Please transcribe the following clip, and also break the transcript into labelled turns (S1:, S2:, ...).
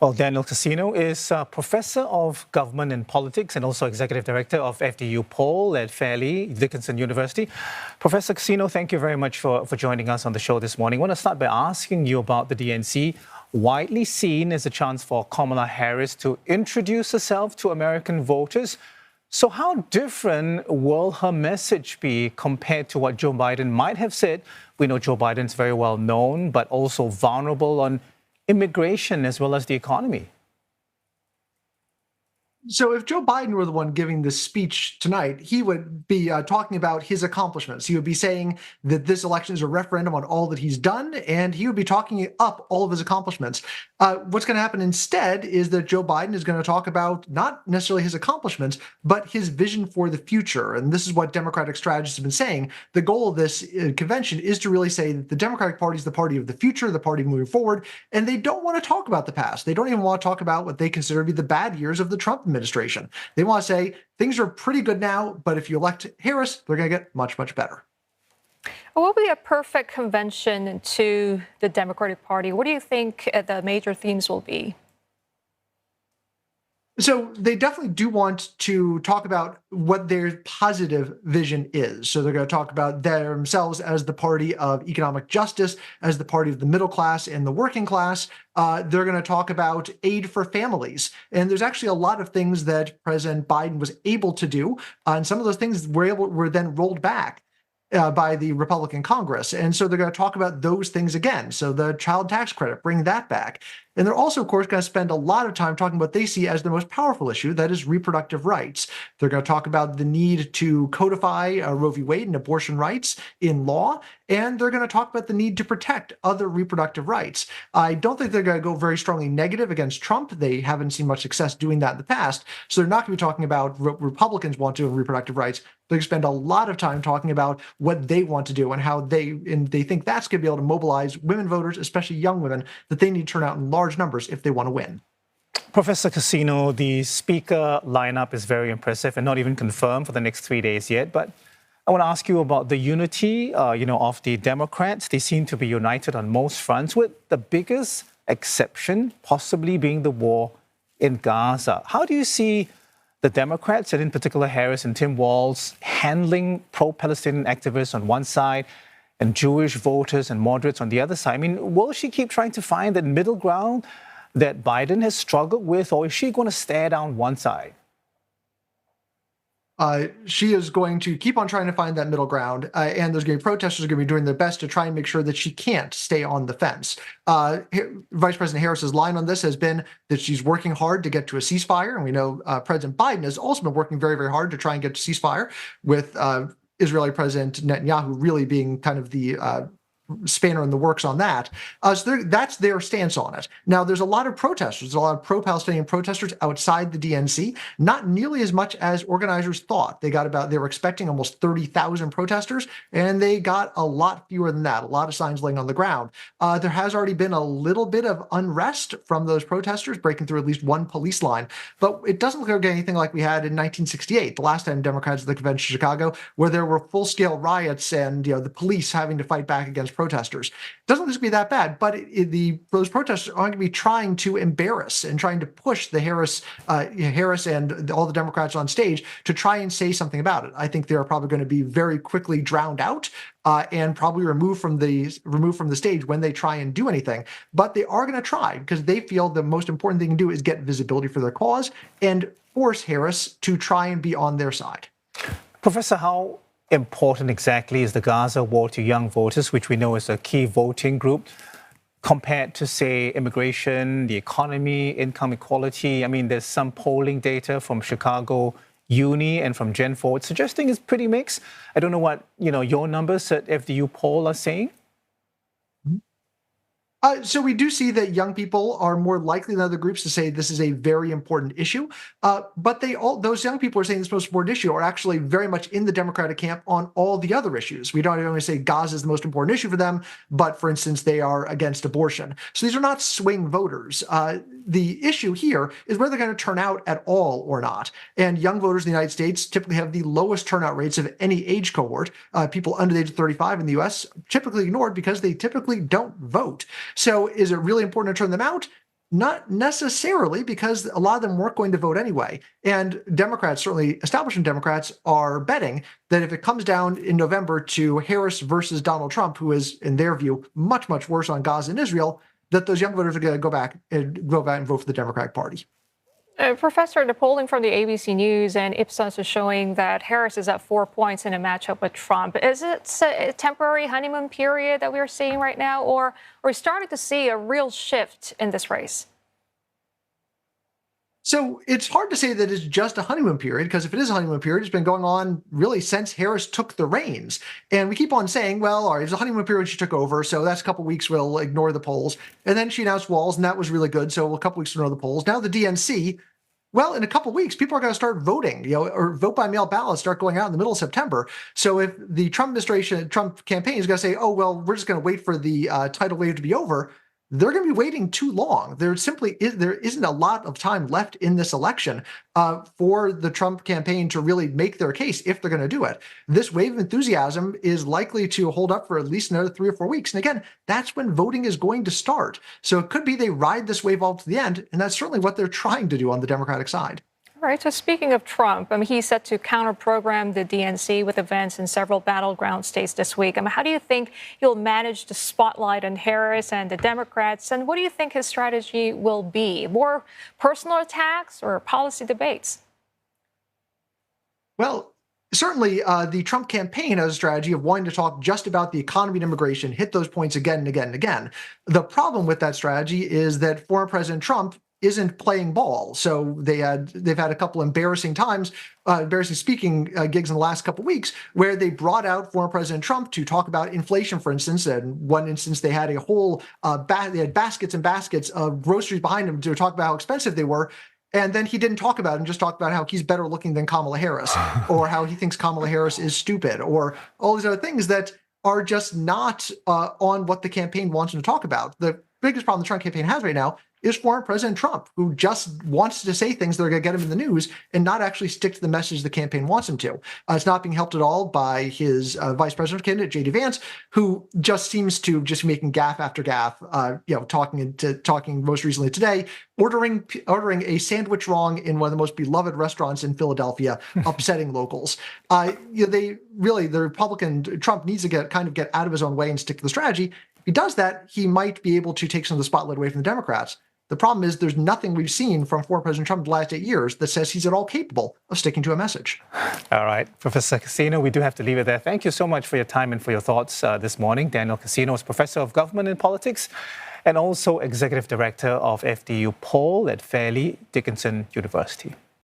S1: Well, Daniel Cassino is Professor of Government and Politics and also Executive Director of FDU Poll at Fairleigh Dickinson University. Professor Cassino, thank you very much for joining us on the show this morning. I want to start by asking you about the DNC, widely seen as a chance for Kamala Harris to introduce herself to American voters. So how different will her message be compared to what Joe Biden might have said? We know Joe Biden's very well known, but also vulnerable on immigration as well as the economy.
S2: So if Joe Biden were the one giving this speech tonight, he would be talking about his accomplishments. He would be saying that this election is a referendum on all that he's done, and he would be talking up all of his accomplishments. What's going to happen instead is that Joe Biden is going to talk about not necessarily his accomplishments, but his vision for the future. And this is what Democratic strategists have been saying. The goal of this convention is to really say that the Democratic Party is the party of the future, the party moving forward, and they don't want to talk about the past. They don't even want to talk about what they consider to be the bad years of the Trump administration. They want to say things are pretty good now, but if you elect Harris, they're going to get much, much better.
S3: What will be a perfect convention to the Democratic Party? What do you think the major themes will be?
S2: So they definitely do want to talk about what their positive vision is. So they're going to talk about themselves as the party of economic justice, as the party of the middle class and the working class. They're going to talk about aid for families. And there's actually a lot of things that President Biden was able to do. And some of those things were then rolled back by the Republican Congress. And so they're going to talk about those things again. So the child tax credit, bring that back. And they're also, of course, going to spend a lot of time talking about what they see as the most powerful issue, that is reproductive rights. They're going to talk about the need to codify Roe v. Wade and abortion rights in law, and they're going to talk about the need to protect other reproductive rights. I don't think they're going to go very strongly negative against Trump. They haven't seen much success doing that in the past, so they're not going to be talking about what Republicans want to do in reproductive rights. They're going to spend a lot of time talking about what they want to do and how they think that's going to be able to mobilize women voters, especially young women, that they need to turn out in large numbers if they want to win.
S1: Professor Cassino, the speaker lineup is very impressive and not even confirmed for the next 3 days yet. But I want to ask you about the unity, of the Democrats. They seem to be united on most fronts, with the biggest exception possibly being the war in Gaza. How do you see the Democrats, and in particular Harris and Tim Walz, handling pro-Palestinian activists on one side and Jewish voters and moderates on the other side? I mean, will she keep trying to find that middle ground that Biden has struggled with, or is she going to stare down one side?
S2: She is going to keep on trying to find that middle ground, and there's going to be protesters going to be doing their best to try and make sure that she can't stay on the fence. Vice President Harris's line on this has been that she's working hard to get to a ceasefire, and we know President Biden has also been working very, very hard to try and get to ceasefire, with Israeli President Netanyahu really being kind of the spanner in the works on that. So that's their stance on it. Now, there's a lot of protesters, there's a lot of pro-Palestinian protesters outside the DNC, not nearly as much as organizers thought. They were expecting almost 30,000 protesters, and they got a lot fewer than that, a lot of signs laying on the ground. There has already been a little bit of unrest from those protesters, breaking through at least one police line, but it doesn't look like anything like we had in 1968, the last time Democrats at the convention in Chicago, where there were full-scale riots and the police having to fight back against protesters. It doesn't look to be that bad, but those protesters are going to be trying to embarrass and trying to push the Harris and all the Democrats on stage to try and say something about it. I think they are probably going to be very quickly drowned out and probably removed from the stage when they try and do anything. But they are going to try, because they feel the most important thing to do is get visibility for their cause and force Harris to try and be on their side.
S1: Professor, how important exactly is the Gaza war to young voters, which we know is a key voting group, compared to, say, immigration, the economy, income equality? I mean, there's some polling data from Chicago Uni and from Gen 4 suggesting it's pretty mixed. I don't know what your numbers at FDU Poll are saying.
S2: So we do see that young people are more likely than other groups to say this is a very important issue. But those young people are saying this most important issue are actually very much in the Democratic camp on all the other issues. We don't even say Gaza is the most important issue for them, but for instance, they are against abortion. So these are not swing voters. The issue here is whether they're going to turn out at all or not. And young voters in the United States typically have the lowest turnout rates of any age cohort. People under the age of 35 in the U.S. typically ignored because they typically don't vote. So is it really important to turn them out? Not necessarily, because a lot of them weren't going to vote anyway. And Democrats, certainly establishment Democrats, are betting that if it comes down in November to Harris versus Donald Trump, who is, in their view, much, much worse on Gaza and Israel, that those young voters are going to go back and vote for the Democratic Party.
S3: Professor, the polling from the ABC News and Ipsos is showing that Harris is at 4 points in a matchup with Trump. Is it a temporary honeymoon period that we're seeing right now, or are we starting to see a real shift in this race?
S2: So it's hard to say that it's just a honeymoon period, because if it is a honeymoon period, it's been going on really since Harris took the reins. And we keep on saying, well, all right, it's a honeymoon period when she took over, so that's a couple weeks, we'll ignore the polls. And then she announced walls, and that was really good, so a couple weeks to ignore the polls. Now the DNC, well, in a couple of weeks, people are going to start voting, or vote by mail ballots start going out in the middle of September. So if the Trump administration, Trump campaign is going to say, oh, well, we're just going to wait for the tidal wave to be over, they're going to be waiting too long. There isn't a lot of time left in this election for the Trump campaign to really make their case if they're going to do it. This wave of enthusiasm is likely to hold up for at least another 3 or 4 weeks. And again, that's when voting is going to start. So it could be they ride this wave all to the end, and that's certainly what they're trying to do on the Democratic side.
S3: All right. So speaking of Trump, he's set to counter-program the DNC with events in several battleground states this week. How do you think he'll manage the spotlight on Harris and the Democrats? And what do you think his strategy will be? More personal attacks or policy debates?
S2: Well, certainly, the Trump campaign has a strategy of wanting to talk just about the economy and immigration, hit those points again and again and again. The problem with that strategy is that former President Trump isn't playing ball. So they've had a couple embarrassing speaking gigs in the last couple of weeks where they brought out former President Trump to talk about inflation, for instance. And one instance, they had a whole they had baskets and baskets of groceries behind him to talk about how expensive they were. And then he didn't talk about it and just talked about how he's better looking than Kamala Harris, or how he thinks Kamala Harris is stupid, or all these other things that are just not on what the campaign wants him to talk about. The biggest problem the Trump campaign has right now is former President Trump, who just wants to say things that are going to get him in the news and not actually stick to the message the campaign wants him to. It's not being helped at all by his vice presidential candidate, J.D. Vance, who just seems to just making gaffe after gaffe, talking most recently today, ordering a sandwich wrong in one of the most beloved restaurants in Philadelphia, upsetting locals. The Republican Trump needs to get out of his own way and stick to the strategy. If he does that, he might be able to take some of the spotlight away from the Democrats. The problem is there's nothing we've seen from former President Trump in the last 8 years that says he's at all capable of sticking to a message.
S1: All right, Professor Cassino, we do have to leave it there. Thank you so much for your time and for your thoughts this morning. Daniel Cassino is Professor of Government and Politics and also Executive Director of FDU Poll at Fairleigh Dickinson University.